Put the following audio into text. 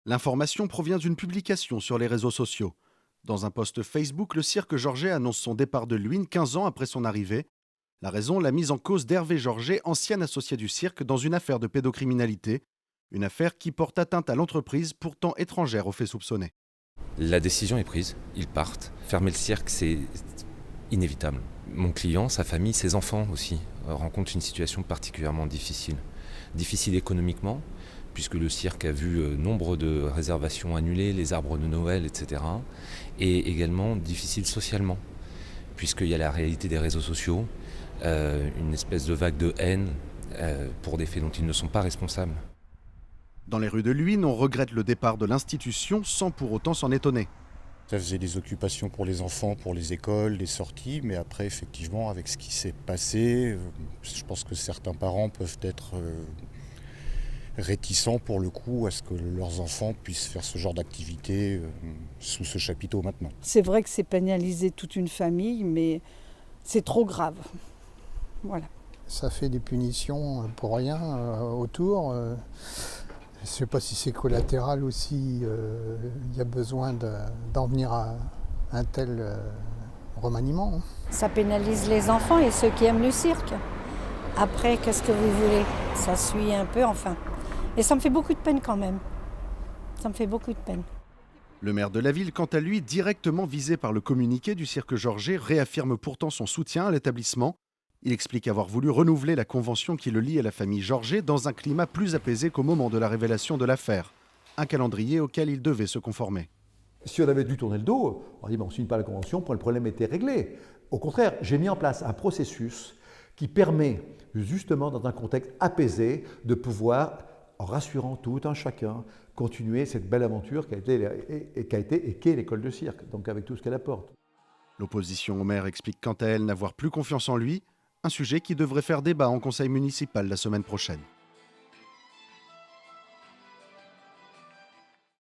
L'information provient d'une publication sur les réseaux sociaux. Dans un post Facebook, le cirque Georget annonce son départ de Luynes 15 ans après son arrivée. La raison, la mise en cause d'Hervé Georget, ancien associé du cirque, dans une affaire de pédocriminalité. Une affaire qui porte atteinte à l'entreprise, pourtant étrangère aux faits soupçonnés. La décision est prise, ils partent. Fermer le cirque, c'est inévitable. Mon client, sa famille, ses enfants aussi rencontrent une situation particulièrement difficile. Difficile économiquement, puisque le cirque a vu nombre de réservations annulées, les arbres de Noël, etc. Et également difficile socialement, puisqu'il y a la réalité des réseaux sociaux, une espèce de vague de haine pour des faits dont ils ne sont pas responsables. Dans les rues de Luynes, on regrette le départ de l'institution sans pour autant s'en étonner. Ça faisait des occupations pour les enfants, pour les écoles, les sorties, mais après, effectivement, avec ce qui s'est passé, je pense que certains parents peuvent être réticents pour le coup à ce que leurs enfants puissent faire ce genre d'activité sous ce chapiteau maintenant. C'est vrai que c'est pénaliser toute une famille, mais c'est trop grave. Voilà. Ça fait des punitions pour rien autour. Je ne sais pas si c'est collatéral aussi. Il y a besoin d'en venir à un tel remaniement. Ça pénalise les enfants et ceux qui aiment le cirque. Après, qu'est-ce que vous voulez? Ça suit un peu, enfin. Et ça me fait beaucoup de peine quand même. Ça me fait beaucoup de peine. Le maire de la ville, quant à lui, directement visé par le communiqué du cirque Georget, réaffirme pourtant son soutien à l'établissement. Il explique avoir voulu renouveler la convention qui le lie à la famille Georget dans un climat plus apaisé qu'au moment de la révélation de l'affaire. Un calendrier auquel il devait se conformer. Si on avait dû tourner le dos, on dit bon, on ne signe pas la convention, le problème était réglé. Au contraire, j'ai mis en place un processus qui permet justement dans un contexte apaisé de pouvoir, en rassurant tout un chacun, continuer cette belle aventure qui a été et qu'est l'école de cirque, donc avec tout ce qu'elle apporte. L'opposition au maire explique quant à elle n'avoir plus confiance en lui, un sujet qui devrait faire débat en conseil municipal la semaine prochaine.